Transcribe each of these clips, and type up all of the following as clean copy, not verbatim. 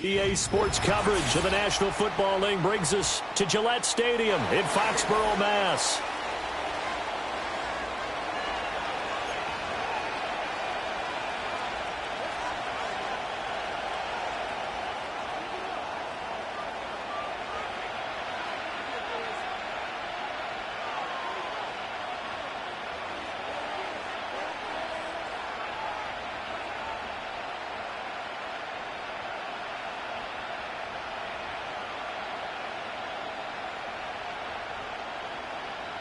EA Sports coverage of the National Football League brings us to Gillette Stadium in Foxborough, Mass.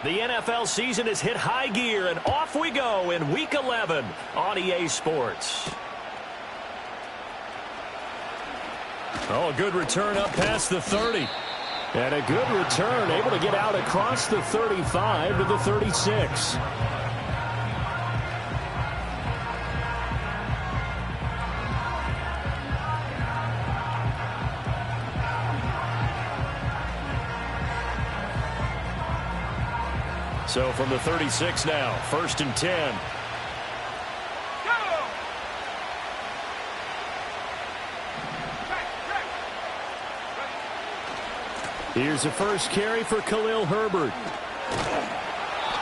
The NFL season has hit high gear, and off we go in Week 11 on EA Sports. Oh, a good return up past the 30. And a good return, able to get out across the 35 to the 36. So from the 36 now, 1st and 10. Here's a first carry for Khalil Herbert.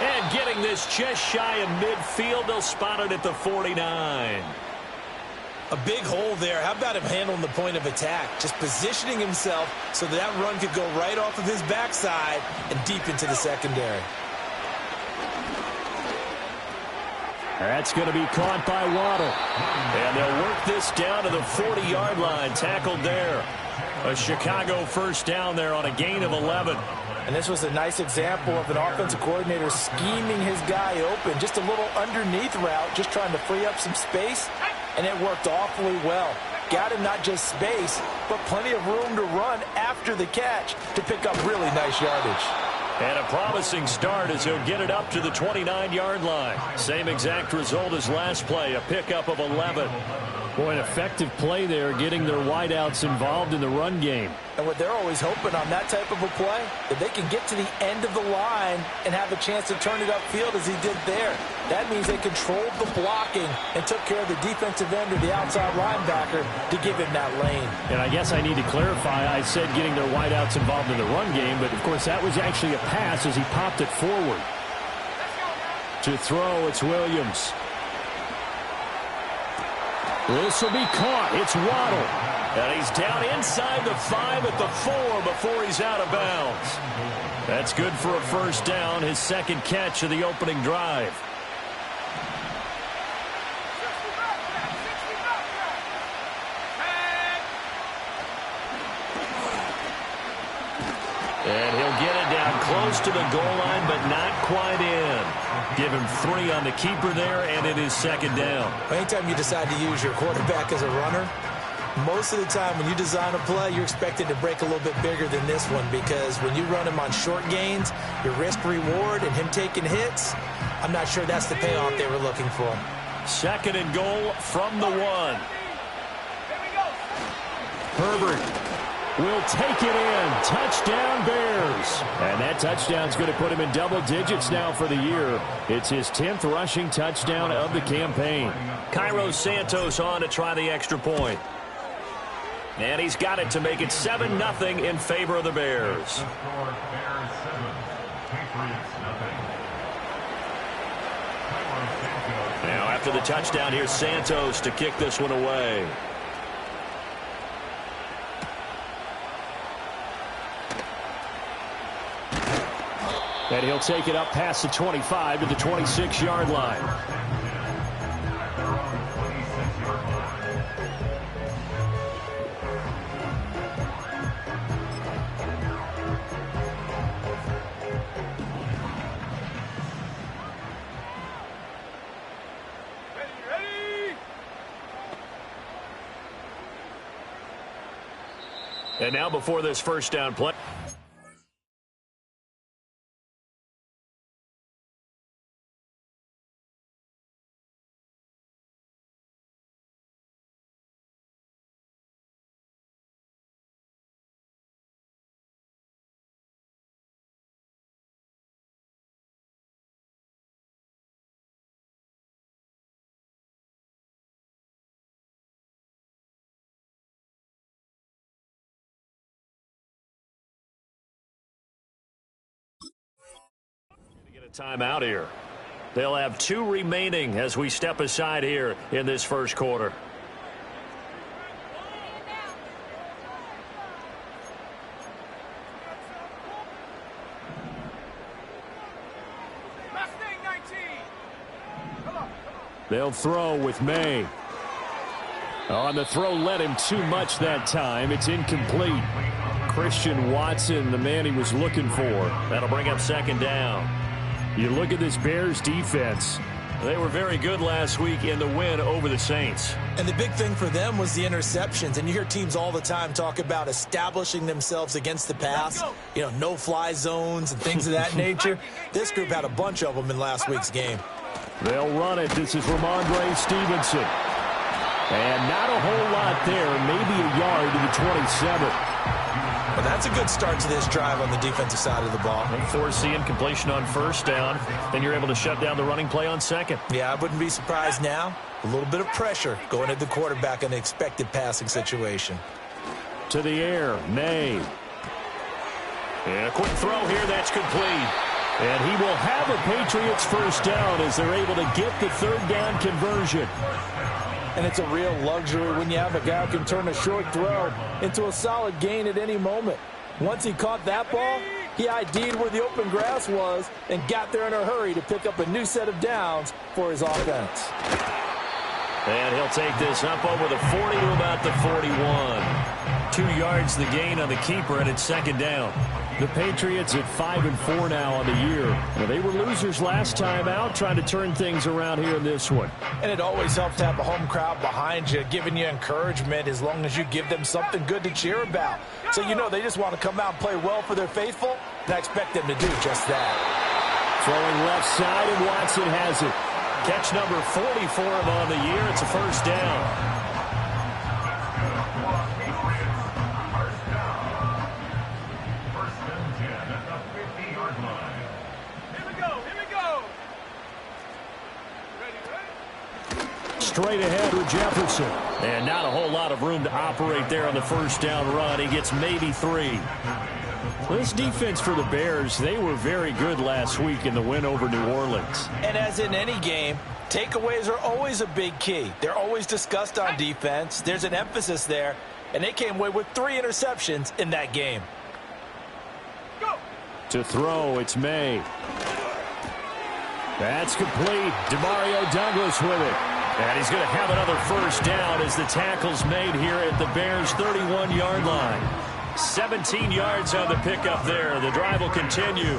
And getting this just shy of midfield, they'll spot it at the 49. A big hole there. How about him handling the point of attack? Just positioning himself so that run could go right off of his backside and deep into the secondary. That's going to be caught by Waddle. And they'll work this down to the 40-yard line. Tackled there. A Chicago first down there on a gain of 11. And this was a nice example of an offensive coordinator scheming his guy open. Just a little underneath route, just trying to free up some space. And it worked awfully well. Got him not just space, but plenty of room to run after the catch to pick up really nice yardage. And a promising start as he'll get it up to the 29-yard line. Same exact result as last play, a pickup of 11. Boy, an effective play there, getting their wideouts involved in the run game. And what they're always hoping on that type of a play, that they can get to the end of the line and have a chance to turn it upfield as he did there. That means they controlled the blocking and took care of the defensive end or the outside linebacker to give him that lane. And I guess I need to clarify, I said getting their wideouts involved in the run game, but of course that was actually a pass as he popped it forward. To throw, it's Williams. This will be caught. It's Waddle. And he's down inside the 5 at the 4 before he's out of bounds. That's good for a first down, his second catch of the opening drive. And he'll get it down close to the goal line, but not quite in. Give him 3 on the keeper there, and it is second down. Anytime you decide to use your quarterback as a runner, most of the time when you design a play, you're expected to break a little bit bigger than this one, because when you run him on short gains, your risk-reward and him taking hits, I'm not sure that's the payoff they were looking for. Second and goal from the 1. Herbert will take it in. Touchdown, Bears. And that touchdown's going to put him in double digits now for the year. It's his 10th rushing touchdown of the campaign. Cairo Santos on to try the extra point. And he's got it to make it 7-0 in favor of the Bears. Now after the touchdown, here's Santos to kick this one away. And he'll take it up past the 25 to the 26-yard line. And now before this first down play. Timeout here. They'll have 2 remaining as we step aside here in this first quarter. They'll throw with May. On the throw, led him too much that time. It's incomplete. Christian Watson, the man he was looking for. That'll bring up second down. You look at this Bears defense. They were very good last week in the win over the Saints. And the big thing for them was the interceptions. And you hear teams all the time talk about establishing themselves against the pass. You know, no-fly zones and things of that nature. This group had a bunch of them in last week's game. They'll run it. This is Ramondre Stevenson. And not a whole lot there. Maybe a yard to the 27. Well, that's a good start to this drive on the defensive side of the ball. They force the incompletion on first down. Then you're able to shut down the running play on second. Yeah, I wouldn't be surprised now. A little bit of pressure going at the quarterback in an expected passing situation. To the air, May. And a quick throw here, that's complete. And he will have a Patriots first down as they're able to get the third down conversion. And it's a real luxury when you have a guy who can turn a short throw into a solid gain at any moment. Once he caught that ball, he ID'd where the open grass was and got there in a hurry to pick up a new set of downs for his offense. And he'll take this up over the 40 to about the 41. 2 yards the gain on the keeper, and it's second down. The Patriots at 5-4 now on the year. Well, they were losers last time out, trying to turn things around here in this one. And it always helps to have a home crowd behind you, giving you encouragement as long as you give them something good to cheer about. So you know they just want to come out and play well for their faithful, and I expect them to do just that. Throwing left side, and Watson has it. Catch number 40 for him on the year. It's a first down. Straight ahead with Jefferson. And not a whole lot of room to operate there on the first down run. He gets maybe 3. This defense for the Bears, they were very good last week in the win over New Orleans. And as in any game, takeaways are always a big key. They're always discussed on defense. There's an emphasis there. And they came away with 3 interceptions in that game. Go. To throw, it's May. That's complete. Demario Douglas with it. And he's going to have another first down as the tackle's made here at the Bears' 31-yard line. 17 yards on the pickup there. The drive will continue.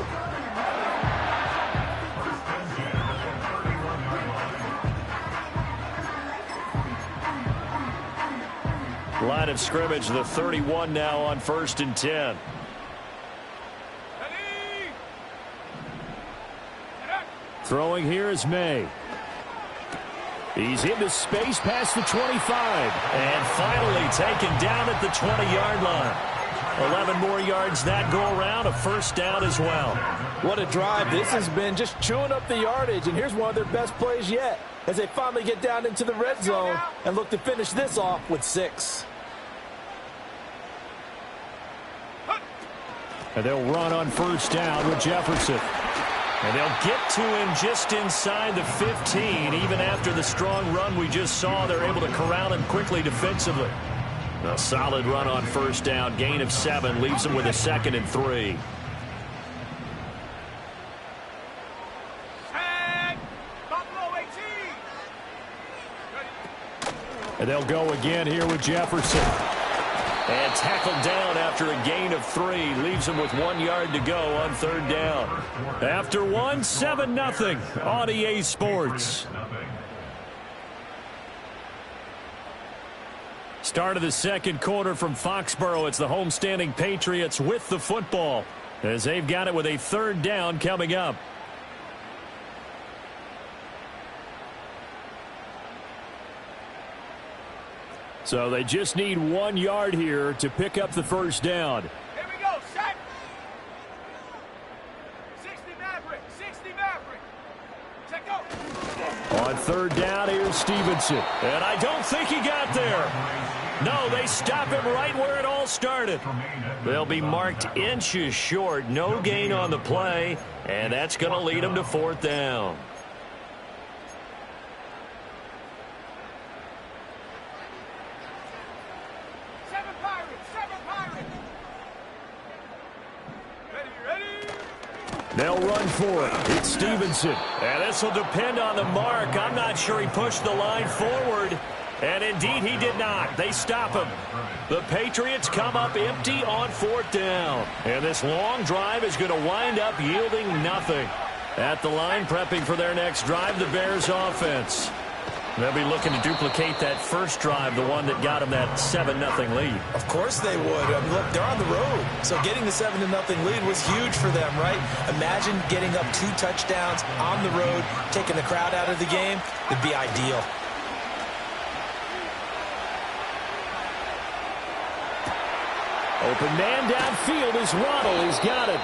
Line of scrimmage, the 31 now on 1st and 10. Throwing here is May. He's into space past the 25. And finally taken down at the 20-yard line. 11 more yards that go around, a first down as well. What a drive. This has been just chewing up the yardage, and here's one of their best plays yet as they finally get down into the red zone and look to finish this off with 6. And they'll run on first down with Jefferson. And they'll get to him just inside the 15. Even after the strong run we just saw, they're able to corral him quickly defensively. A solid run on first down. Gain of 7 leaves them with a 2nd and 3. And they'll go again here with Jefferson. And tackled down after a gain of 3. Leaves him with 1 yard to go on 3rd down. After 1, 7-0 on EA Sports. Start of the second quarter from Foxborough. It's the homestanding Patriots with the football as they've got it with a 3rd down coming up. So they just need 1 yard here to pick up the first down. Here we go, set. 60 Maverick, 60 Maverick. Check go. On 3rd down, here's Stevenson. And I don't think he got there. No, they stop him right where it all started. They'll be marked inches short. No gain on the play, and that's going to lead them to 4th down. Seven Pirates. Ready. They'll run for it. It's Stevenson. And this will depend on the mark. I'm not sure he pushed the line forward. And indeed, he did not. They stop him. The Patriots come up empty on 4th down. And this long drive is going to wind up yielding nothing. At the line, prepping for their next drive, the Bears offense. They'll be looking to duplicate that first drive, the one that got them that 7-0 lead. Of course they would. I mean, look, they're on the road. So getting the 7-0 lead was huge for them, right? Imagine getting up 2 touchdowns on the road, taking the crowd out of the game. It'd be ideal. Open man downfield is Waddle. He's got it.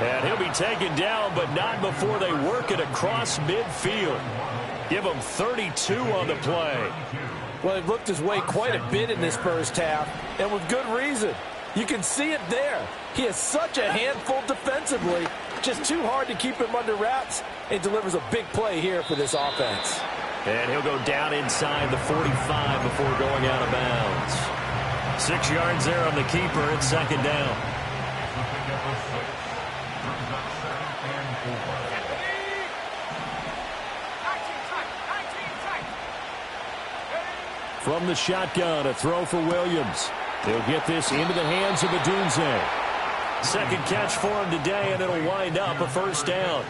And he'll be taken down, but not before they work it across midfield. Give him 32 on the play. Well, he looked his way quite a bit in this first half, and with good reason. You can see it there. He is such a handful defensively. Just too hard to keep him under wraps. It delivers a big play here for this offense. And he'll go down inside the 45 before going out of bounds. 6 yards there on the keeper. It's 2nd down. From the shotgun, a throw for Williams. He'll get this into the hands of Odunze. Second catch for him today, and it'll wind up a 1st down.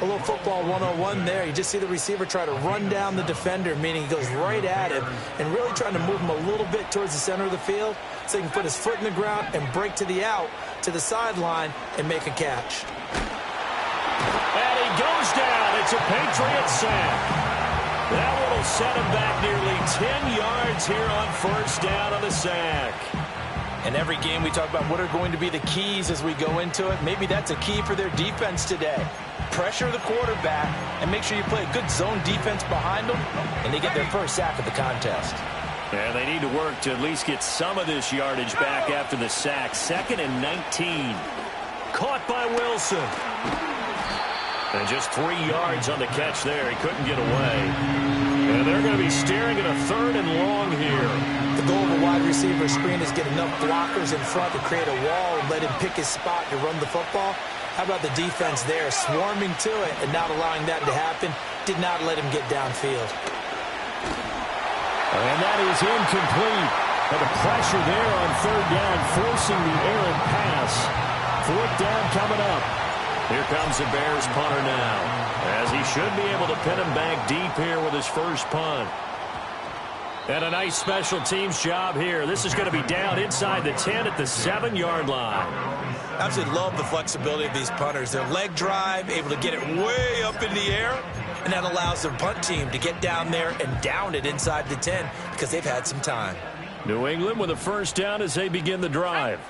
A little football 101 there. You just see the receiver try to run down the defender, meaning he goes right at him and really trying to move him a little bit towards the center of the field so he can put his foot in the ground and break to the out, to the sideline, and make a catch. And he goes down. It's a Patriot sack. That one will set him back nearly 10 yards here on 1st down on the sack. In every game we talk about what are going to be the keys as we go into it. Maybe that's a key for their defense today. Pressure the quarterback and make sure you play a good zone defense behind them, and they get their first sack of the contest. And they need to work to at least get some of this yardage back after the sack. 2nd and 19. Caught by Wilson. And just 3 yards on the catch there. He couldn't get away. And they're going to be staring at a 3rd and long here. The goal of a wide receiver screen is get enough blockers in front to create a wall and let him pick his spot to run the football. How about the defense there, swarming to it and not allowing that to happen? Did not let him get downfield. And that is incomplete. But the pressure there on 3rd down, forcing the errant pass. 4th down coming up. Here comes the Bears punter now, as he should be able to pin him back deep here with his first punt. And a nice special teams job here. This is going to be down inside the 10 at the 7-yard line. Absolutely love the flexibility of these punters. Their leg drive, able to get it way up in the air, and that allows their punt team to get down there and down it inside the 10 because they've had some time. New England with a 1st down as they begin the drive.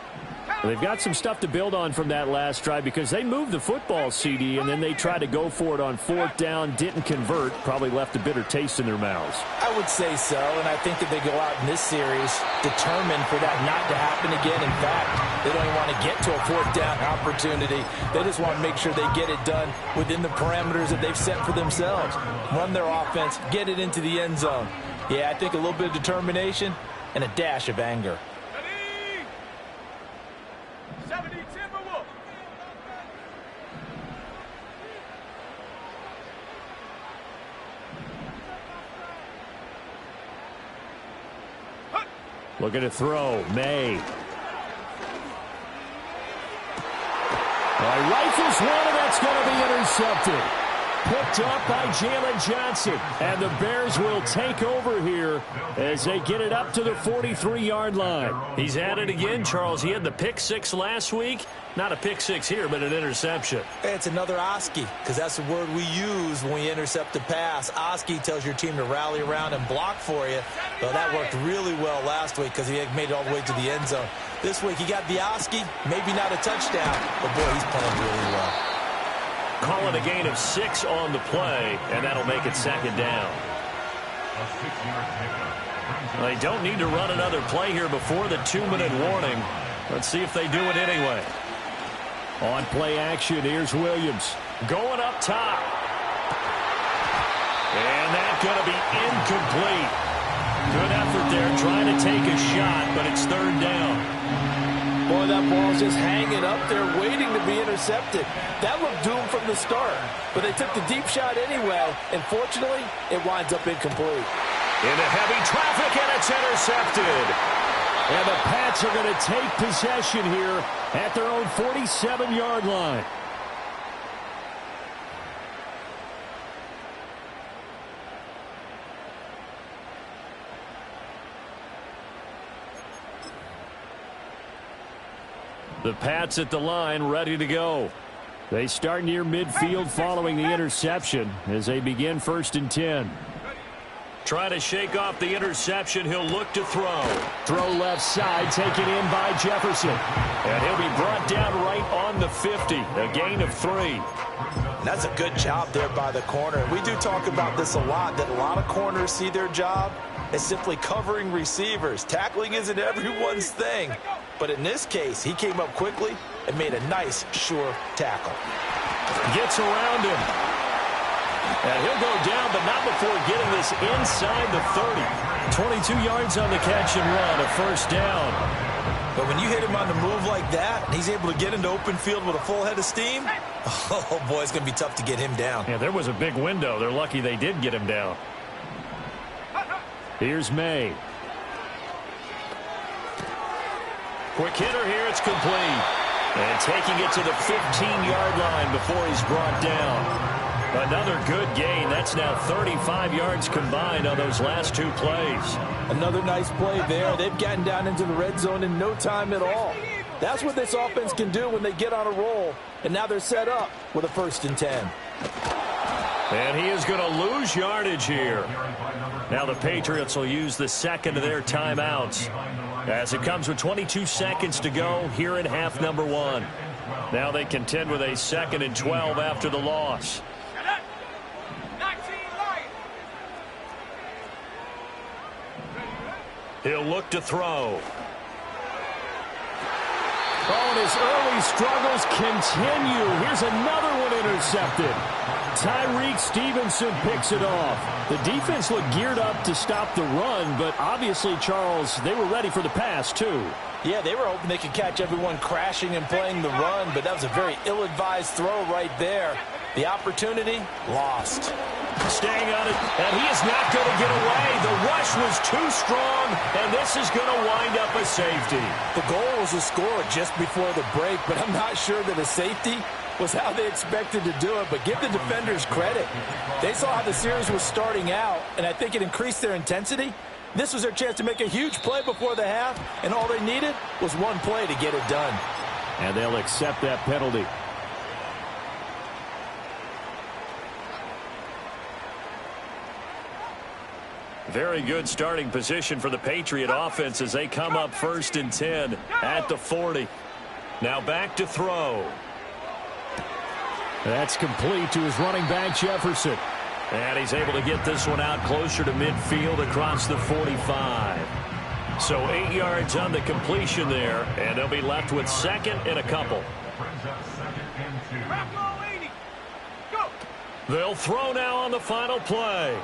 They've got some stuff to build on from that last drive because they moved the football, CD, and then they tried to go for it on 4th down, didn't convert, probably left a bitter taste in their mouths. I would say so, and I think that they go out in this series determined for that not to happen again. In fact, they don't even want to get to a 4th down opportunity. They just want to make sure they get it done within the parameters that they've set for themselves. Run their offense, get it into the end zone. Yeah, I think a little bit of determination and a dash of anger. 70 Timberwolves. Looking to throw. May. Rifles one, and that's going to be intercepted. Picked up by Jalen Johnson. And the Bears will take over here as they get it up to the 43-yard line. He's at it again, Charles. He had the pick 6 last week. Not a pick 6 here, but an interception. It's another Oski, because that's the word we use when we intercept a pass. Oski tells your team to rally around and block for you. Well, that worked really well last week because he had made it all the way to the end zone. This week he got the Oski, maybe not a touchdown, but boy, he's playing really well. Calling a gain of 6 on the play, and that'll make it 2nd down. A 6-yard pickup. They don't need to run another play here before the 2-minute warning. Let's see if they do it anyway. On play action, here's Williams. Going up top. And that's going to be incomplete. Good effort there trying to take a shot, but it's third down. Boy, that ball's just hanging up there waiting to be intercepted. That looked doomed from the start, but they took the deep shot anyway, and fortunately, it winds up incomplete. Into heavy traffic, and it's intercepted. And the Pats are going to take possession here at their own 47-yard line. The Pats at the line, ready to go. They start near midfield following the interception as they begin 1st and 10. Trying to shake off the interception. He'll look to throw. Throw left side, taken in by Jefferson. And he'll be brought down right on the 50. A gain of 3. That's a good job there by the corner. We do talk about this a lot, that a lot of corners see their job as simply covering receivers. Tackling isn't everyone's thing. But in this case, he came up quickly and made a nice, sure tackle. Gets around him. And he'll go down, but not before getting this inside the 30. 22 yards on the catch and run, a 1st down. But when you hit him on the move like that, and he's able to get into open field with a full head of steam, oh boy, it's going to be tough to get him down. Yeah, there was a big window. They're lucky they did get him down. Here's May. Quick hitter here, it's complete. And taking it to the 15-yard line before he's brought down. Another good gain. That's now 35 yards combined on those last 2 plays. Another nice play there. They've gotten down into the red zone in no time at all. That's what this offense can do when they get on a roll. And now they're set up with a 1st and 10. And he is going to lose yardage here. Now the Patriots will use the second of their timeouts as it comes with 22 seconds to go here in half number 1. Now they contend with a 2nd and 12 after the loss. He'll look to throw. Oh, and his early struggles continue. Here's another one intercepted. Tyreek Stevenson picks it off. The defense looked geared up to stop the run, but obviously, Charles, they were ready for the pass, too. Yeah, they were hoping they could catch everyone crashing and playing the run, but that was a very ill-advised throw right there. The opportunity, lost. Staying on it, and he is not going to get away. The rush was too strong, and this is going to wind up a safety. The goal was a score just before the break, but I'm not sure that a safety was how they expected to do it, but give the defenders credit. They saw how the series was starting out, and I think it increased their intensity. This was their chance to make a huge play before the half, and all they needed was one play to get it done. And they'll accept that penalty. Very good starting position for the Patriot offense as they come up 1st and 10 at the 40. Now back to throw. That's complete to his running back, Jefferson. And he's able to get this one out closer to midfield across the 45. So 8 yards on the completion there, and they'll be left with 2nd and a couple. They'll throw now on the final play.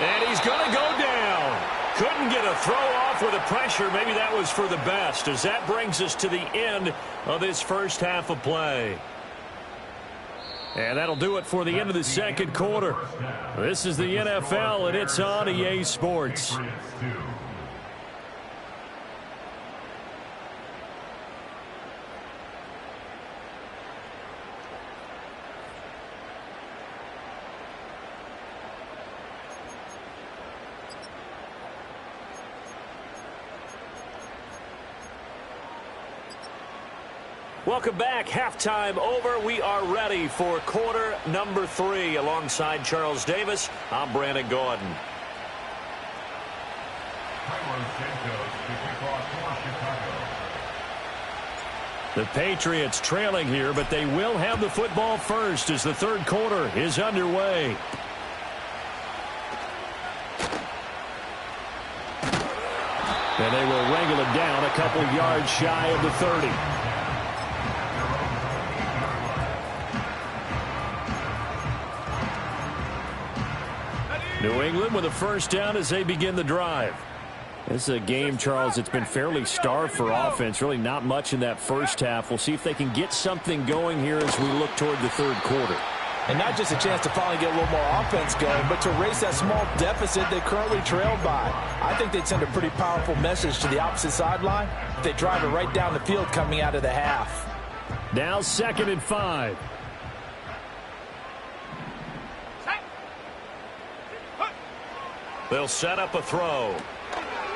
And he's going to go down. Couldn't get a throw off with the pressure. Maybe that was for the best, as that brings us to the end of this first half of play. And that'll do it for the end of the second quarter. This is the NFL, and it's on EA Sports. Welcome back. Halftime over. We are ready for quarter number 3. Alongside Charles Davis, I'm Brandon Gordon. The Patriots trailing here, but they will have the football first as the third quarter is underway. And they will wrangle it down a couple yards shy of the 30. New England with a first down as they begin the drive. This is a game, Charles, it's been fairly starved for offense. Really not much in that first half. We'll see if they can get something going here as we look toward the third quarter. And not just a chance to finally get a little more offense going, but to erase that small deficit they currently trailed by. I think they'd send a pretty powerful message to the opposite sideline if they drive it right down the field coming out of the half. Now 2nd and 5. They'll set up a throw.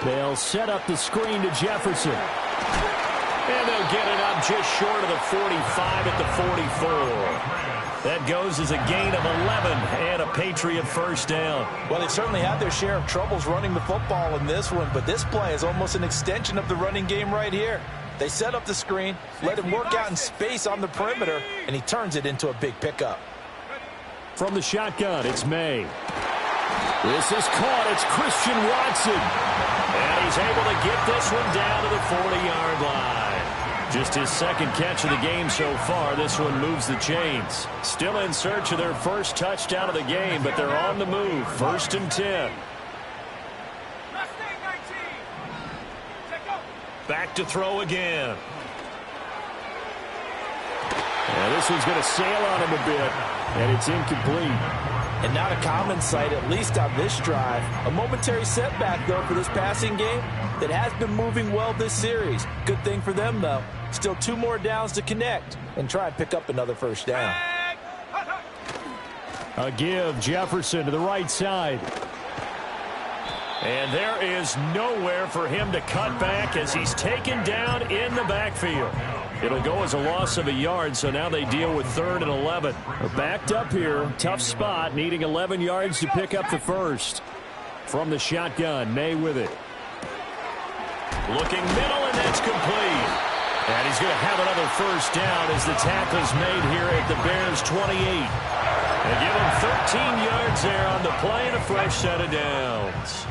They'll set up the screen to Jefferson. And they'll get it up just short of the 45 at the 44. That goes as a gain of 11 and a Patriot first down. Well, they certainly had their share of troubles running the football in this one, but this play is almost an extension of the running game right here. They set up the screen, let him work out in space on the perimeter, and he turns it into a big pickup. From the shotgun, it's May. This is caught. It's Christian Watson. And he's able to get this one down to the 40-yard line. Just his second catch of the game so far. This one moves the chains. Still in search of their first touchdown of the game, but they're on the move. 1st and 10. Back to throw again. And this one's going to sail on him a bit, and it's incomplete. And not a common sight, at least on this drive. A momentary setback, though, for this passing game that has been moving well this series. Good thing for them, though. Still 2 more downs to connect and try and pick up another first down. A give, Jefferson to the right side. And there is nowhere for him to cut back as he's taken down in the backfield. It'll go as a loss of a yard, so now they deal with 3rd and 11. They're backed up here. Tough spot, needing 11 yards to pick up the first. From the shotgun, May with it. Looking middle, and that's complete. And he's going to have another first down as the tackle's made here at the Bears' 28. They give him 13 yards there on the play and a fresh set of downs.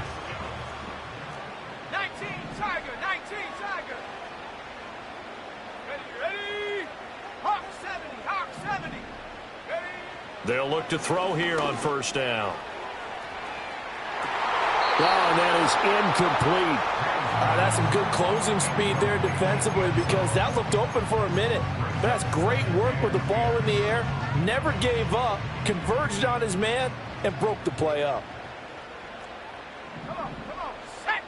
19 Tiger, 19 Tiger. Ready. Hawk 70. Ready. They'll look to throw here on first down. Oh, and that is incomplete. That's some good closing speed there defensively because that looked open for a minute. But that's great work with the ball in the air. Never gave up, converged on his man, and broke the play up. Come on, set.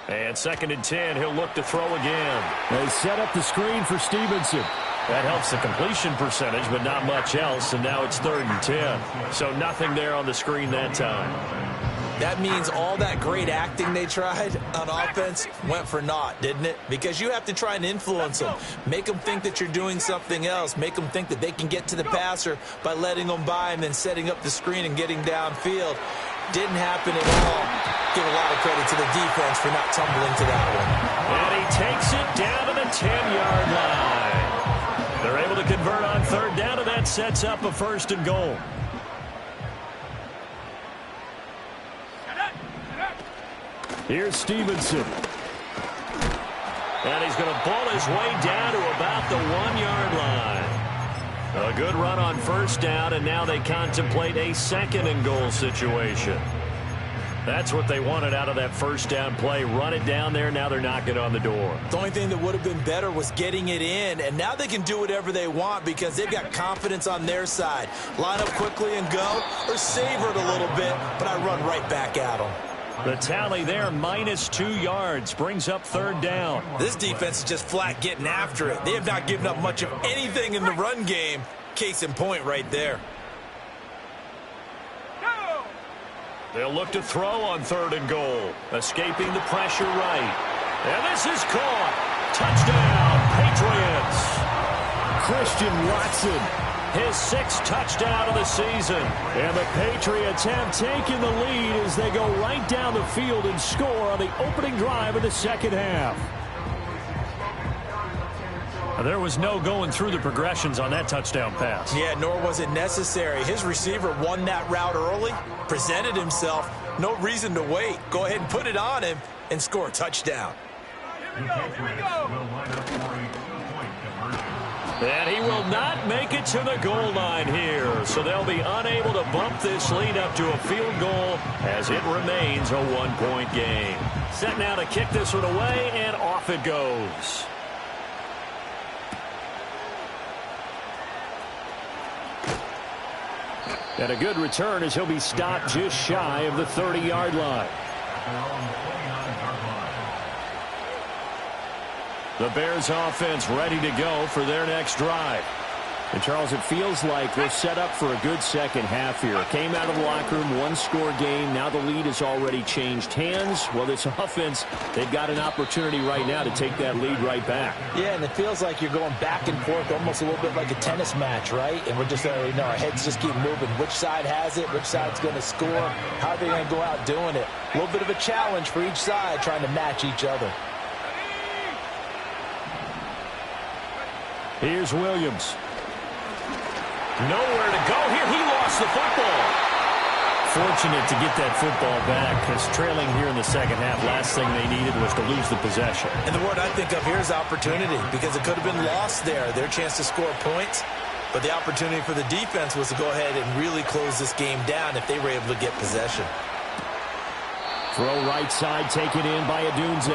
Ready. And 2nd and 10, he'll look to throw again. They set up the screen for Stevenson. That helps the completion percentage, but not much else, and now it's 3rd and 10. So nothing there on the screen that time. That means all that great acting they tried on offense went for naught, didn't it? Because you have to try and influence them. Make them think that you're doing something else. Make them think that they can get to the passer by letting them by and then setting up the screen and getting downfield. Didn't happen at all. Give a lot of credit to the defense for not tumbling to that one. And he takes it down to the 10-yard line. They're able to convert on 3rd down, and that sets up a 1st and goal. Here's Stevenson. And he's going to pull his way down to about the 1-yard line. A good run on first down, and now they contemplate a 2nd and goal situation. That's what they wanted out of that first down play. Run it down there. Now they're knocking on the door. The only thing that would have been better was getting it in, and now they can do whatever they want because they've got confidence on their side. Line up quickly and go, or savor it a little bit, but I run right back at them. The tally there, -2 yards, brings up 3rd down. This defense is just flat getting after it. They have not given up much of anything in the run game. Case in point right there. They'll look to throw on 3rd and goal. Escaping the pressure right. And this is caught. Touchdown, Patriots. Christian Watson. His 6th touchdown of the season. And the Patriots have taken the lead as they go right down the field and score on the opening drive of the second half. There was no going through the progressions on that touchdown pass. Yeah, nor was it necessary. His receiver won that route early, presented himself, No reason to wait. Go ahead and put it on him and score a touchdown. Here we go. And he will not make it to the goal line here. So they'll be unable to bump this lead up to a field goal as it remains a one-point game. Set now to kick this one away, and off it goes. And a good return as he'll be stopped just shy of the 30-yard line. The Bears offense ready to go for their next drive. And Charles, it feels like they're set up for a good second half here. Came out of the locker room, one-score game. Now the lead has already changed hands. Well, this offense, they've got an opportunity right now to take that lead right back. Yeah, and it feels like you're going back and forth almost a little bit like a tennis match, right? And we're just, our heads just keep moving. Which side has it? Which side's going to score? How are they going to go out doing it? A little bit of a challenge for each side trying to match each other. Here's Williams. Nowhere to go here. He lost the football. Fortunate to get that football back because trailing here in the second half, last thing they needed was to lose the possession. And the word I think of here is opportunity because it could have been lost there. Their chance to score points. But the opportunity for the defense was to go ahead and really close this game down if they were able to get possession. Throw right side, taken in by Adunze.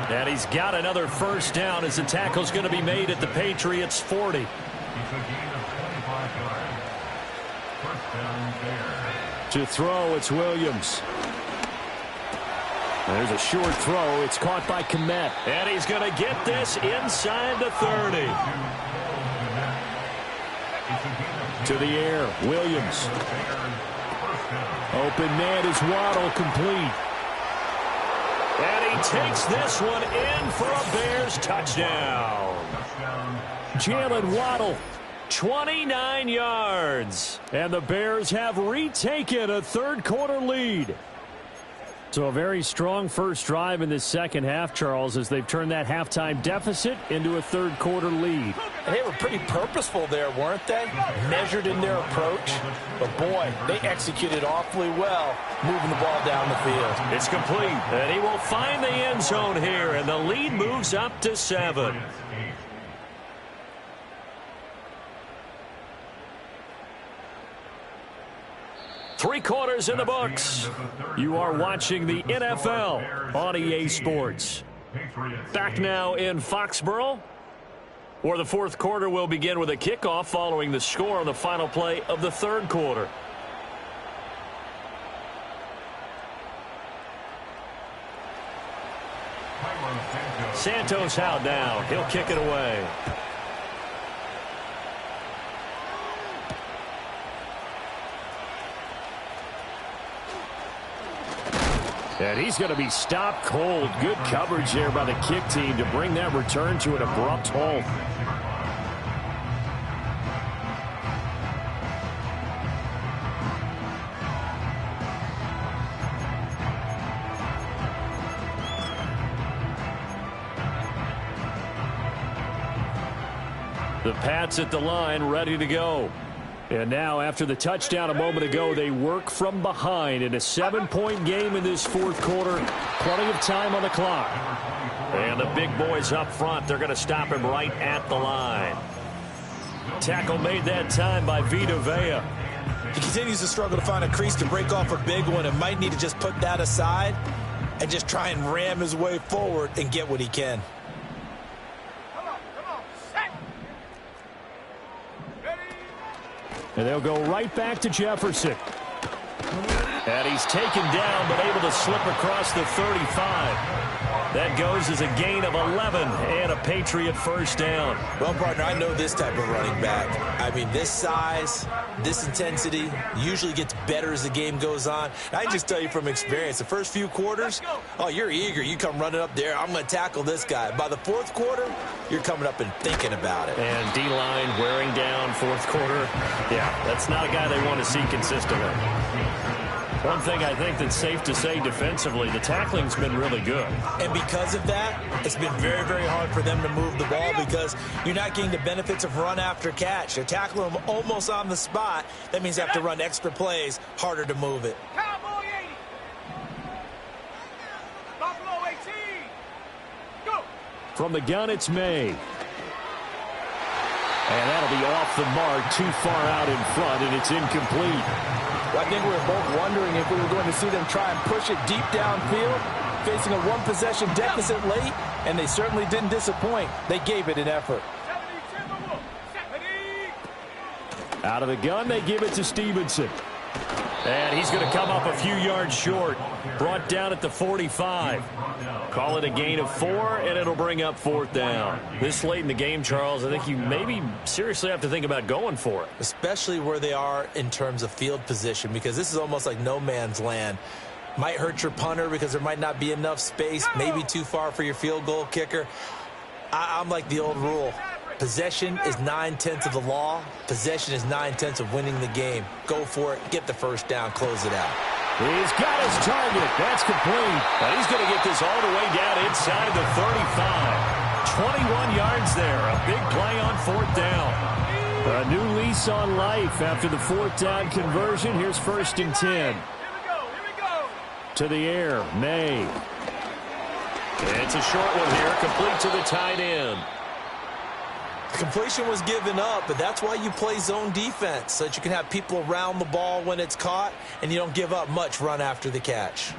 And he's got another first down as the tackle's going to be made at the Patriots' 40. To throw, it's Williams. There's a short throw. It's caught by Kmet. And he's going to get this inside the 30. To the air, Williams. Open man is Waddle, complete. And he takes this one in for a Bears touchdown. Jalen Waddle. 29 yards. And the Bears have retaken a third-quarter lead. So a very strong first drive in this second half, Charles, as they've turned that halftime deficit into a third-quarter lead. And they were pretty purposeful there, weren't they? Measured in their approach. But, boy, they executed awfully well moving the ball down the field. It's complete. And he will find the end zone here, and the lead moves up to 7. Three quarters in the books. You are watching the NFL on EA Sports. Back now in Foxborough, where the fourth quarter will begin with a kickoff following the score on the final play of the third quarter. Santos out now. He'll kick it away. And he's going to be stopped cold. Good coverage there by the kick team to bring that return to an abrupt halt. The Pats at the line, ready to go. And now, after the touchdown a moment ago, they work from behind in a 7-point game in this fourth quarter. Plenty of time on the clock. And the big boys up front, they're going to stop him right at the line. Tackle made that time by Vita Vea. He continues to struggle to find a crease to break off a big one and might need to just put that aside and just try and ram his way forward and get what he can. And they'll go right back to Jefferson. And he's taken down, but able to slip across the 35. That goes as a gain of 11 and a Patriot first down. Well, partner, I know this type of running back. I mean, this size, this intensity usually gets better as the game goes on. I can just tell you from experience, the first few quarters, oh, you're eager. You come running up there, I'm going to tackle this guy. By the fourth quarter, you're coming up and thinking about it. And D-line wearing down fourth quarter. Yeah, that's not a guy they want to see consistently. One thing I think that's safe to say defensively, the tackling's been really good. And because of that, it's been very, very hard for them to move the ball because you're not getting the benefits of run after catch. They're tackling them almost on the spot. That means they have to run extra plays, harder to move it. From the gun, it's May. And that'll be off the mark, too far out in front, and it's incomplete. Well, I think we were both wondering if we were going to see them try and push it deep downfield, facing a one-possession deficit late, and they certainly didn't disappoint. They gave it an effort. Out of the gun, they give it to Stevenson. And he's going to come up a few yards short. Brought down at the 45. Call it a gain of 4, and it'll bring up 4th down. This late in the game, Charles, I think you maybe seriously have to think about going for it. Especially where they are in terms of field position, because this is almost like no man's land. Might hurt your punter because there might not be enough space, maybe too far for your field goal kicker. I'm like the old rule. Possession is 9/10 of the law. Possession is 9/10 of winning the game. Go for it. Get the first down. Close it out. He's got his target. That's complete. And he's going to get this all the way down inside the 35. 21 yards there. A big play on 4th down. A new lease on life after the 4th down conversion. Here's 1st and 10. Here we go. To the air, May. It's a short one here, complete to the tight end. Completion was given up, but that's why you play zone defense, so that you can have people around the ball when it's caught, and you don't give up much run after the catch.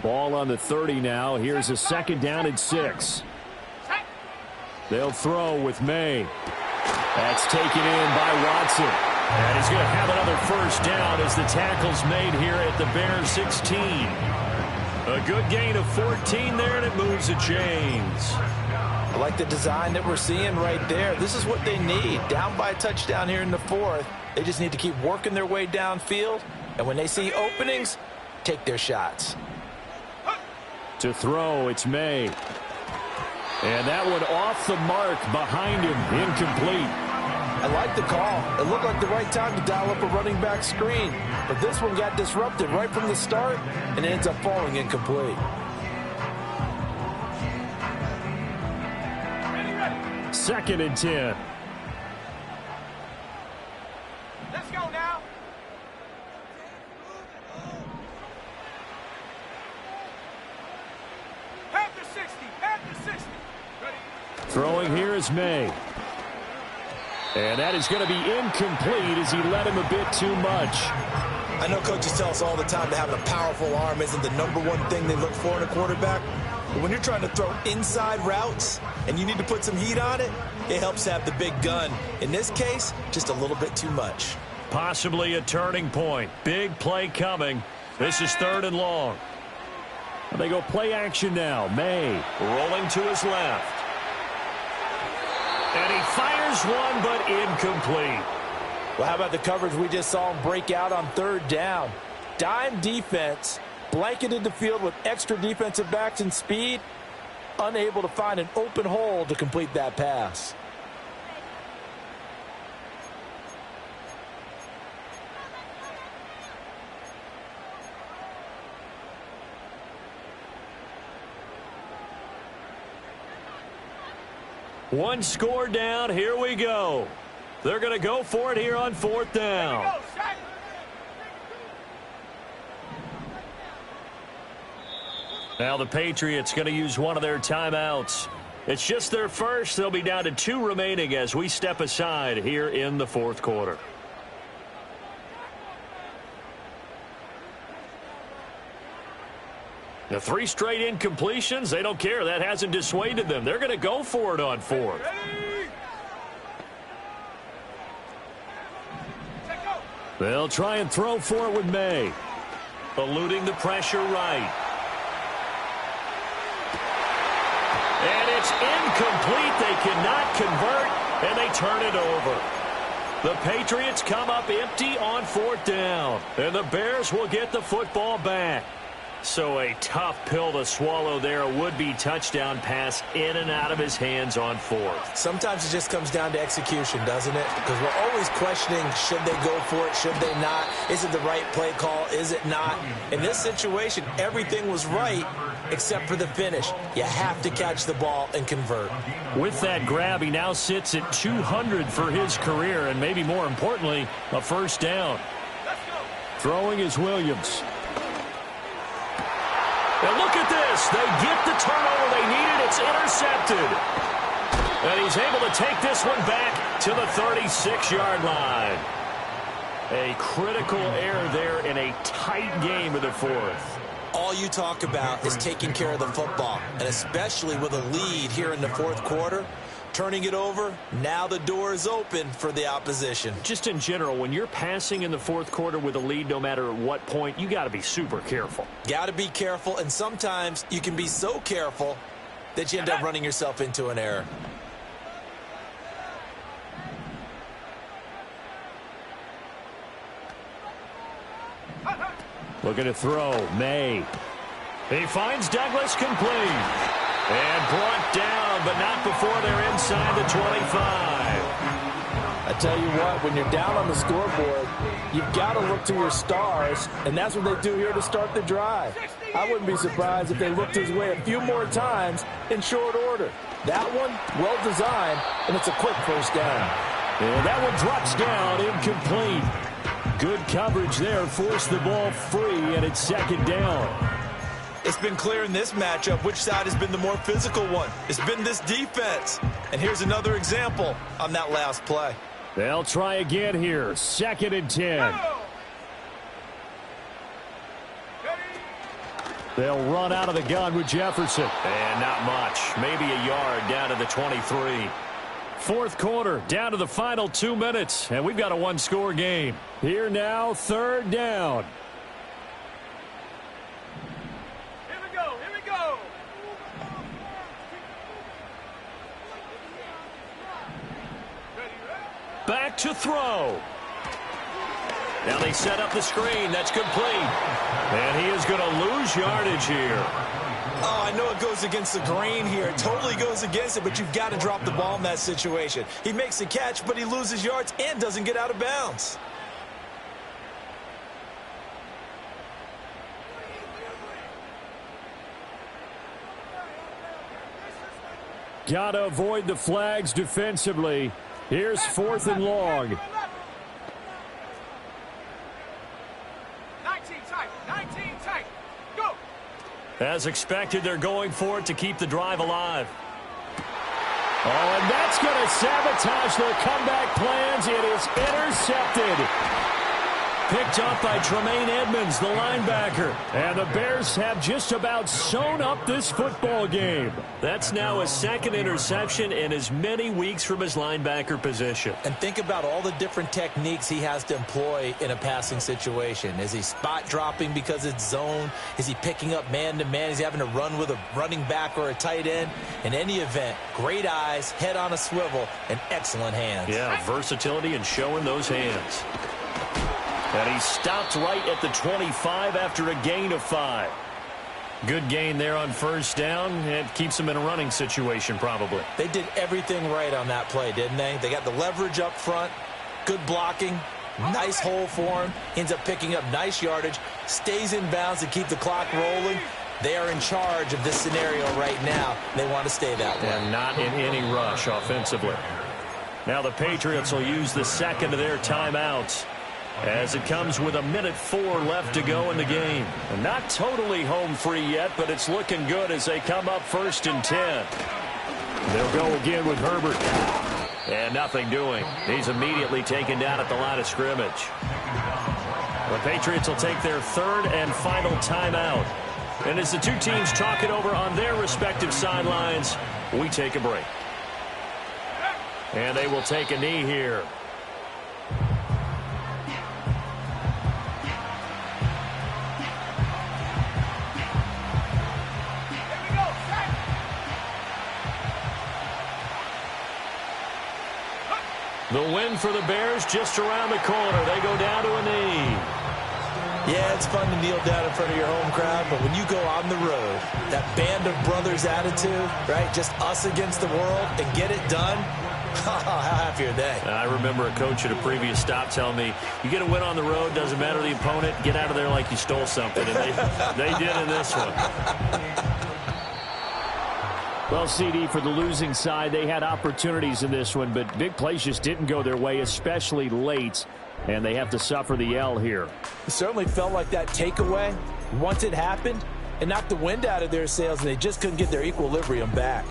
Ball on the 30 now. Here's a 2nd down and 6. They'll throw with May. That's taken in by Watson. And he's going to have another 1st down as the tackle's made here at the Bears 16. A good gain of 14 there, and it moves the chains. I like the design that we're seeing right there. This is what they need. Down by a touchdown here in the 4th. They just need to keep working their way downfield. And when they see openings, take their shots. To throw, it's May. And that one off the mark behind him. Incomplete. I like the call. It looked like the right time to dial up a running back screen. But this one got disrupted right from the start, and it ends up falling incomplete. 2nd and 10. Let's go now. Panther 60. Ready? Throwing here is May. And that is going to be incomplete as he led him a bit too much. I know coaches tell us all the time that having a powerful arm isn't the #1 thing they look for in a quarterback. But when you're trying to throw inside routes and you need to put some heat on it, it helps to have the big gun. In this case, just a little bit too much. Possibly a turning point. Big play coming. This is 3rd and long. They go play action now. May rolling to his left. And he fires one, but incomplete. Well, how about the coverage we just saw him break out on 3rd down? Dime defense, blanketed the field with extra defensive backs and speed, unable to find an open hole to complete that pass. One score down. Here we go. They're going to go for it here on 4th down. Now the Patriots going to use one of their timeouts. It's just their first. They'll be down to 2 remaining as we step aside here in the 4th quarter. The 3 straight incompletions, they don't care. That hasn't dissuaded them. They're going to go for it on 4th. They'll try and throw for it with May. Eluding the pressure right. And it's incomplete. They cannot convert, and they turn it over. The Patriots come up empty on 4th down, and the Bears will get the football back. So a tough pill to swallow there. A would-be touchdown pass in and out of his hands on 4th. Sometimes it just comes down to execution, doesn't it? Because we're always questioning, should they go for it, should they not? Is it the right play call, is it not? In this situation, everything was right except for the finish. You have to catch the ball and convert. With that grab, he now sits at 200 for his career, and maybe more importantly, a 1st down. Throwing is Williams. And look at this. They get the turnover they needed. It's intercepted. And he's able to take this one back to the 36-yard line. A critical error there in a tight game of the fourth. All you talk about is taking care of the football, and especially with a lead here in the fourth quarter. Turning it over, now the door is open for the opposition. Just in general, when you're passing in the fourth quarter with a lead, no matter at what point, you got to be super careful. Got to be careful, and sometimes you can be so careful that you end up running yourself into an error. Looking to throw, May. He finds Douglas complete. And brought down, but not before they're inside the 25. I tell you what, when you're down on the scoreboard, you've got to look to your stars, and that's what they do here to start the drive. I wouldn't be surprised if they looked his way a few more times in short order. That one, well designed, and it's a quick first down. And that one drops down, incomplete. Good coverage there, forced the ball free, and it's second down. It's been clear in this matchup which side has been the more physical one. It's been this defense. And here's another example on that last play. They'll try again here. 2nd and 10. They'll run out of the gun with Jefferson. And not much. Maybe a yard down to the 23. Fourth quarter, down to the final 2 minutes. And we've got a one-score game. Here now, 3rd down. Back to throw. Now they set up the screen. That's complete. And he is going to lose yardage here. Oh, I know it goes against the grain here. It totally goes against it, but you've got to drop the ball in that situation. He makes the catch, but he loses yards and doesn't get out of bounds. Got to avoid the flags defensively. Here's 4th and long. 19 tight. Go. As expected, they're going for it to keep the drive alive. Oh, and that's going to sabotage their comeback plans. It is intercepted. Picked up by Tremaine Edmonds, the linebacker. And the Bears have just about sewn up this football game. That's now his 2nd interception in as many weeks from his linebacker position. And think about all the different techniques he has to employ in a passing situation. Is he spot dropping because it's zone? Is he picking up man-to-man? Is he having to run with a running back or a tight end? In any event, great eyes, head on a swivel, and excellent hands. Yeah, versatility and showing those hands. And he stopped right at the 25 after a gain of 5. Good gain there on first down. It keeps him in a running situation probably. They did everything right on that play, didn't they? They got the leverage up front, good blocking, nice hole for him, ends up picking up nice yardage, stays in bounds to keep the clock rolling. They are in charge of this scenario right now. They want to stay that way. And not in any rush offensively. Now the Patriots will use the 2nd of their timeouts, as it comes with 1:04 left to go in the game. And not totally home free yet, but it's looking good as they come up 1st and 10. They'll go again with Herbert. And nothing doing. He's immediately taken down at the line of scrimmage. The Patriots will take their 3rd and final timeout. And as the two teams talk it over on their respective sidelines, we take a break. And they will take a knee here. The win for the Bears just around the corner. They go down to a knee. Yeah, it's fun to kneel down in front of your home crowd, but when you go on the road, that band of brothers attitude, right, just us against the world and get it done, how happy are they? I remember a coach at a previous stop telling me, you get a win on the road, doesn't matter the opponent, get out of there like you stole something. And they did in this one. Well, CD, for the losing side, they had opportunities in this one, but big plays just didn't go their way, especially late, and they have to suffer the L here. It certainly felt like that takeaway, once it happened, and knocked the wind out of their sails, and they just couldn't get their equilibrium back.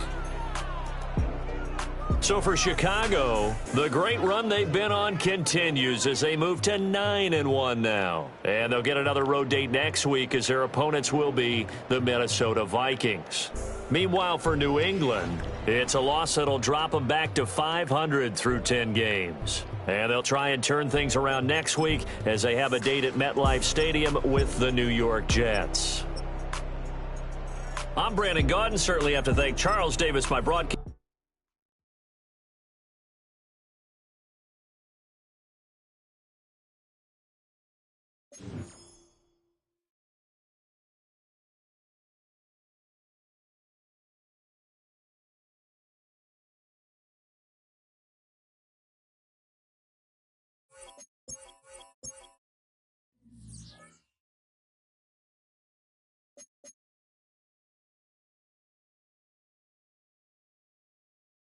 So for Chicago, the great run they've been on continues as they move to 9-1 now. And they'll get another road date next week as their opponents will be the Minnesota Vikings. Meanwhile, for New England, it's a loss that'll drop them back to 500 through 10 games. And they'll try and turn things around next week as they have a date at MetLife Stadium with the New York Jets. I'm Brandon Gaudin. Certainly have to thank Charles Davis, my broadcast.